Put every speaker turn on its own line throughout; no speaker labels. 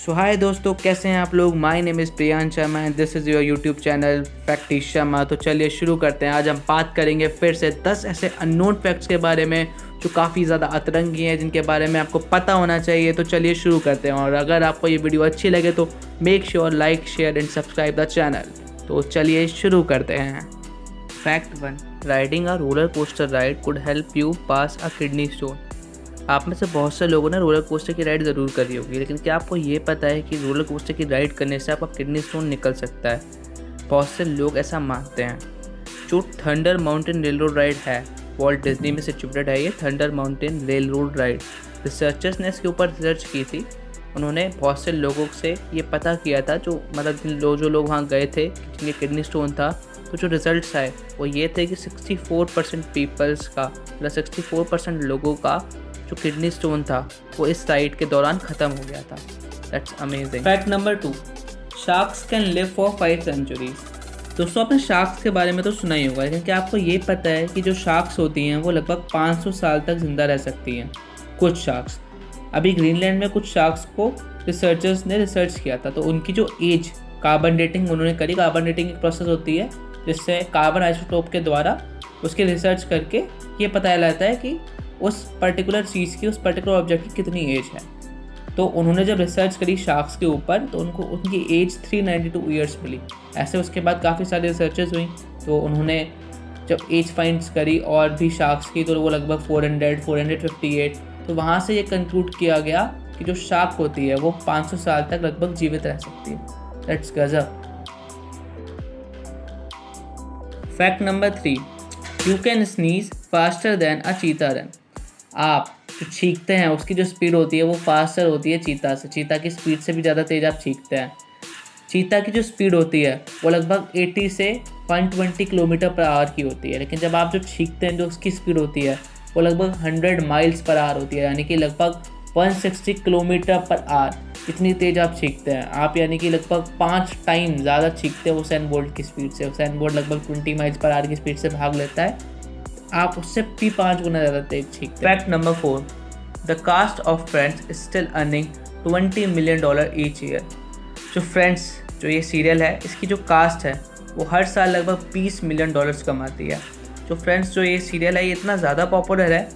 सो हाय दोस्तों, कैसे हैं आप लोग। My name is Priyansh Sharma and this is your YouTube channel फैक्टिश शर्मा। तो चलिए शुरू करते हैं। आज हम बात करेंगे फिर से 10 ऐसे अननोन फैक्ट्स के बारे में जो काफ़ी ज़्यादा अतरंगी हैं, जिनके बारे में आपको पता होना चाहिए। तो चलिए शुरू करते हैं, और अगर आपको ये वीडियो अच्छी लगे तो make sure like share and subscribe the channel. तो चलिए शुरू करते हैं। Fact 1, riding a roller coaster ride could help you pass a kidney stone. आप में से बहुत से लोगों ने रोलर कोस्टर की राइड ज़रूर करी होगी, लेकिन क्या आपको ये पता है कि रोलर कोस्टर की राइड करने से आपका किडनी स्टोन निकल सकता है। बहुत से लोग ऐसा मानते हैं। जो thunder mountain rail road ride है, वॉल्ट डिज्नी में सिचुएटेड है ये thunder mountain rail road ride. Researchers ने इसके ऊपर रिसर्च की थी। उन्होंने बहुत से लोगों से ये पता किया था, जो लोग वहाँ गए थे जिनके किडनी स्टोन था। तो जो रिजल्ट्स आए वो ये थे कि 64% पीपल्स का, मतलब 64% लोगों का जो किडनी स्टोन था वो इस राइड के दौरान ख़त्म हो गया था। That's amazing. Fact number 2, sharks can live for 5 centuries. दोस्तों, आपने शार्क्स के बारे में तो सुना ही होगा, लेकिन क्या आपको ये पता है कि जो शार्क्स होती हैं वो लगभग 500 साल तक ज़िंदा रह सकती हैं। कुछ शार्क्स, अभी ग्रीनलैंड में कुछ शार्क्स को रिसर्चर्स ने रिसर्च किया था, तो उनकी जो एज कार्बन डेटिंग उन्होंने करी। कार्बन डेटिंग एक प्रोसेस होती है जिससे कार्बन आइसोटोप के द्वारा उसकी रिसर्च करके ये पता लगता है कि उस पर्टिकुलर चीज़ की, उस पर्टिकुलर ऑब्जेक्ट की कितनी एज है। तो उन्होंने जब रिसर्च करी शार्क्स के ऊपर तो उनको उनकी एज 392 ईयर्स मिली। ऐसे उसके बाद काफ़ी सारी रिसर्चेस हुई, तो उन्होंने जब एज फाइंड्स करी और भी शार्क्स की, तो वो लगभग 458। तो वहाँ से ये कंक्लूड किया गया कि जो शार्क होती है वो 500 साल तक लगभग जीवित रह सकती है। दैट्स गजब। Fact number 3, you can sneeze faster than a cheetah run. आप जो छींकते हैं उसकी जो स्पीड होती है वो फास्टर होती है चीता से। चीता की स्पीड से भी ज़्यादा तेज़ आप छींकते हैं। चीता की जो स्पीड होती है वो लगभग 80 से 120 किलोमीटर पर आवर की होती है, लेकिन जब आप जो छींकते हैं जो उसकी स्पीड होती है वो लगभग 100 माइल्स पर आवर होती है, यानी कि लगभग 160 किलोमीटर पर आवर। इतनी तेज़ आप छींकते हैं आप, यानी कि लगभग 5 टाइम ज़्यादा छींकते हैं हुसैन बोल्ट की स्पीड से। हुसैन बोल्ट लगभग 20 माइल्स पर आवर की स्पीड से भाग लेता है, आप उससे भी 5 गुना ज़्यादा तेज छींकते हैं। Fact number 4, the cast of Friends is still earning $20 million each year. जो फ्रेंड्स, जो ये सीरियल है, इसकी जो कास्ट है वो हर साल लगभग $20 मिलियन कमाती है। जो फ्रेंड्स, जो ये सीरियल है, ये इतना ज़्यादा पॉपुलर है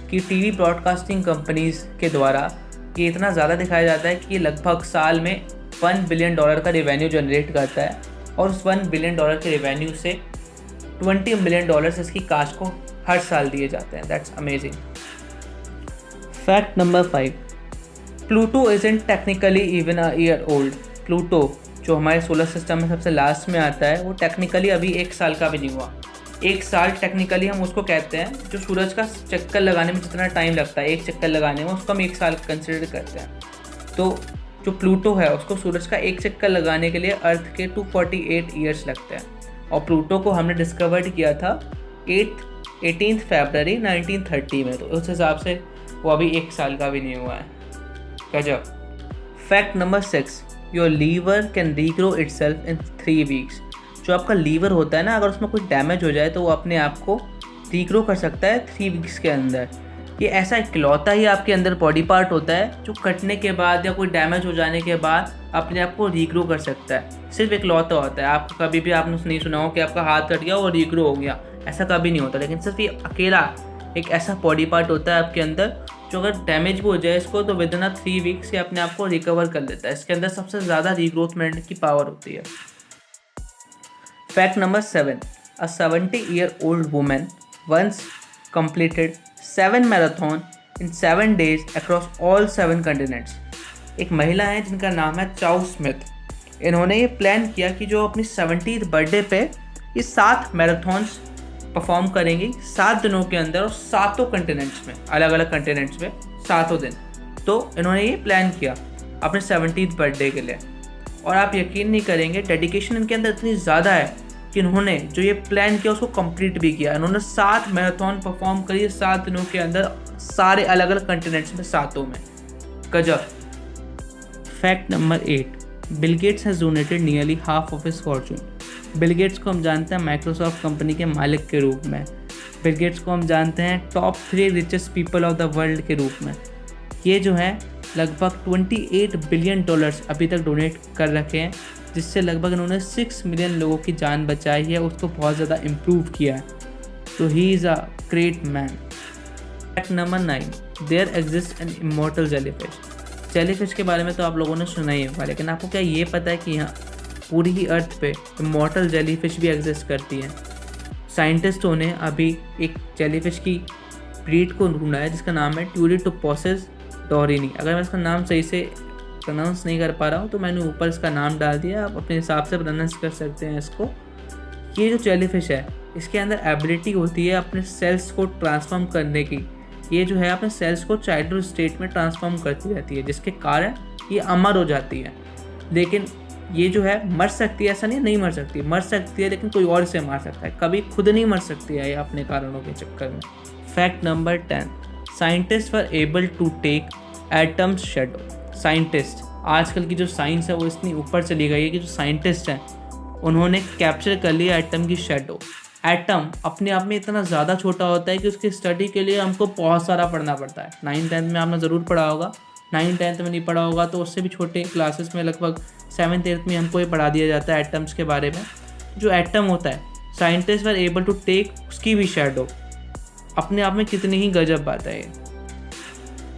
कि टीवी ब्रॉडकास्टिंग कंपनीज़ के द्वारा ये इतना ज़्यादा दिखाया जाता है कि ये लगभग साल में $1 बिलियन का रेवेन्यू जनरेट करता है, और उस $1 बिलियन के रेवेन्यू से $20 मिलियन इसकी कास्ट को हर साल दिए जाते हैं। That's amazing. Fact number 5, Pluto isn't technically even a year old. Pluto जो हमारे सोलर सिस्टम में सबसे लास्ट में आता है, वो टेक्निकली अभी 1 साल का भी नहीं हुआ। 1 साल टेक्निकली हम उसको कहते हैं, जो सूरज का चक्कर लगाने में जितना टाइम लगता है, एक चक्कर लगाने में, उसको हम 1 साल कंसिडर करते हैं। तो जो प्लूटो है उसको सूरज का एक चक्कर लगाने के लिए अर्थ के 248 ईयर्स लगते हैं, और प्लूटो को हमने डिस्कवर्ड किया था 18 फरवरी 1930 में। तो उस हिसाब से वो अभी 1 साल का भी नहीं हुआ है। गजब। Fact number 6, your liver can regrow itself in 3 weeks. जो आपका लीवर होता है ना, अगर उसमें कुछ डैमेज हो जाए तो वो अपने आप को रीग्रो कर सकता है 3 वीक्स के अंदर। ये ऐसा इकलौता ही आपके अंदर बॉडी पार्ट होता है जो कटने के बाद या कोई डैमेज हो जाने के बाद अपने आप को रीग्रो कर सकता है। सिर्फ इकलौता होता है। आप कभी भी आपने नहीं सुना हो कि आपका हाथ कट गया और रीग्रो हो गया, ऐसा कभी नहीं होता। लेकिन सिर्फ ये अकेला एक ऐसा बॉडी पार्ट होता है आपके अंदर जो अगर डैमेज भी हो जाए इसको, तो विद इन 3 वीक्स ये अपने आप को रिकवर कर लेता है। इसके अंदर सबसे ज़्यादा रीग्रोथमेंट की पावर होती है। Fact number 7, a 70-year-old women once completed 7 marathon in 7 days across all 7 continents। एक महिला है जिनका नाम है चाउ स्मिथ। इन्होंने ये प्लान किया कि जो अपनी 70th बर्थडे पे ये 7 मैराथन्स परफॉर्म करेंगी 7 दिनों के अंदर, और 7 कंटिनेंट्स में, अलग अलग कंटिनेंट्स में 7 दिन। तो इन्होंने ये प्लान किया अपने 70th बर्थडे के लिए, और आप यकीन नहीं करेंगे डेडिकेशन इनके अंदर इतनी ज़्यादा है कि इन्होंने जो ये प्लान किया उसको कंप्लीट भी किया। इन्होंने 7 मैराथन परफॉर्म करी 7 दिनों के अंदर, सारे अलग अलग कंटिनेंट्स में, 7 में। गजब। Fact number 8, Bill Gates has donated nearly half of his Fortune. Bill Gates को हम जानते हैं माइक्रोसॉफ्ट कंपनी के मालिक के रूप में। बिल गेट्स को हम जानते हैं top 3 richest people of the world के रूप में। ये जो है लगभग $28 बिलियन अभी तक डोनेट कर रखे हैं, जिससे लगभग इन्होंने 6 मिलियन लोगों की जान बचाई है, उसको बहुत ज़्यादा इम्प्रूव किया है। तो he is a great man. Fact number 9, there exist an immortal jellyfish. Jellyfish के बारे में तो आप लोगों ने सुना ही होगा, लेकिन आपको क्या ये पता है कि यहाँ पूरी ही अर्थ पे इमॉर्टल जेलीफिश भी एग्जिस्ट करती है। साइंटिस्टों ने अभी एक जेलीफिश की ब्रीड को ढूंढा है जिसका नाम है ट्यूलिटोपोसिस डोरिनी। अगर मैं इसका नाम सही से प्रोनाउंस नहीं कर पा रहा हूँ तो मैंने ऊपर इसका नाम डाल दिया, आप अपने हिसाब से प्रोनाउंस कर सकते हैं इसको। ये जो जेलीफिश है इसके अंदर एबिलिटी होती है अपने सेल्स को ट्रांसफॉर्म करने की। ये जो है अपने सेल्स को चाइल्डहुड स्टेट में ट्रांसफॉर्म करती रहती है, जिसके कारण ये अमर हो जाती है। लेकिन ये जो है मर सकती है, ऐसा नहीं मर सकती, मर सकती है लेकिन कोई और इसे मार सकता है, कभी खुद नहीं मर सकती है ये अपने कारणों के चक्कर में। Fact number 10, scientist were able to take atoms shadow. Scientist, आजकल की जो साइंस है वो इतनी ऊपर चली गई है कि जो साइंटिस्ट हैं उन्होंने कैप्चर कर लिया एटम की शेडो। एटम अपने आप में इतना ज़्यादा छोटा होता है कि उसकी स्टडी के लिए हमको बहुत सारा पढ़ना पड़ता है। 9th-10th में आपने ज़रूर पढ़ा होगा, 9th-10th में नहीं पढ़ा होगा तो उससे भी छोटे क्लासेस में लगभग 7th-8th में हमको ये पढ़ा दिया जाता है एटम्स के बारे में। जो एटम होता है, scientist were able to take उसकी भी शेडो। अपने आप में कितनी ही गजब बात है ये।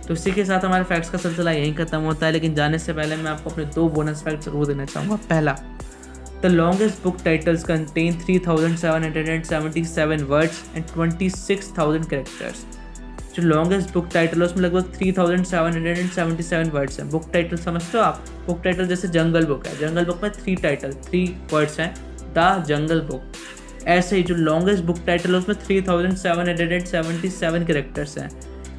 तो इसी के साथ हमारे फैक्ट्स का सिलसिला यहीं खत्म होता है, लेकिन जाने से पहले मैं आपको अपने 2 बोनस फैक्ट जरूर देना चाहूँगा। पहला, the longest book titles contain 3,777 words and 26,000 characters. जो लॉन्गेस्ट बुक टाइटल है उसमें लगभग 3,777 वर्ड्स हैं। बुक टाइटल समझते हो आप? बुक टाइटल जैसे जंगल बुक है, जंगल बुक में 3 वर्ड्स हैं, द जंगल बुक। ऐसे ही जो लॉन्गेस्ट बुक टाइटल है उसमें 3,777 कैरेक्टर्स हैं।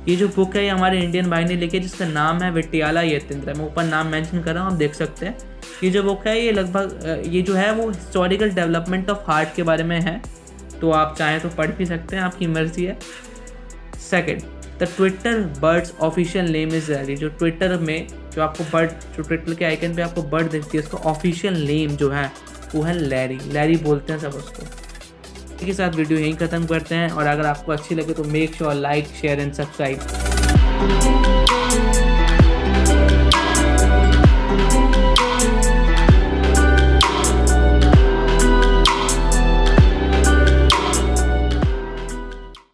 ये जो बुक है ये हमारे इंडियन भाई ने लिखी है, जिसका नाम है विट्याला यतीन्द्र। मैं ऊपर नाम मेंशन कर रहा हूँ, आप देख सकते हैं। ये जो बुक है ये लगभग ये जो है वो हिस्टोरिकल डेवलपमेंट ऑफ हार्ट के बारे में है, तो आप चाहें तो पढ़ भी सकते हैं, आपकी मर्जी है। Second, the Twitter birds official name is Larry. जो ट्विटर में जो आपको बर्ड, जो ट्विटर के आइकन पे आपको बर्ड दिखती है, उसका ऑफिशियल नेम जो है वो है लैरी। लैरी बोलते हैं सब उसको। इसी के साथ वीडियो यहीं ख़त्म करते हैं, और अगर आपको अच्छी लगे तो make sure like, share and subscribe.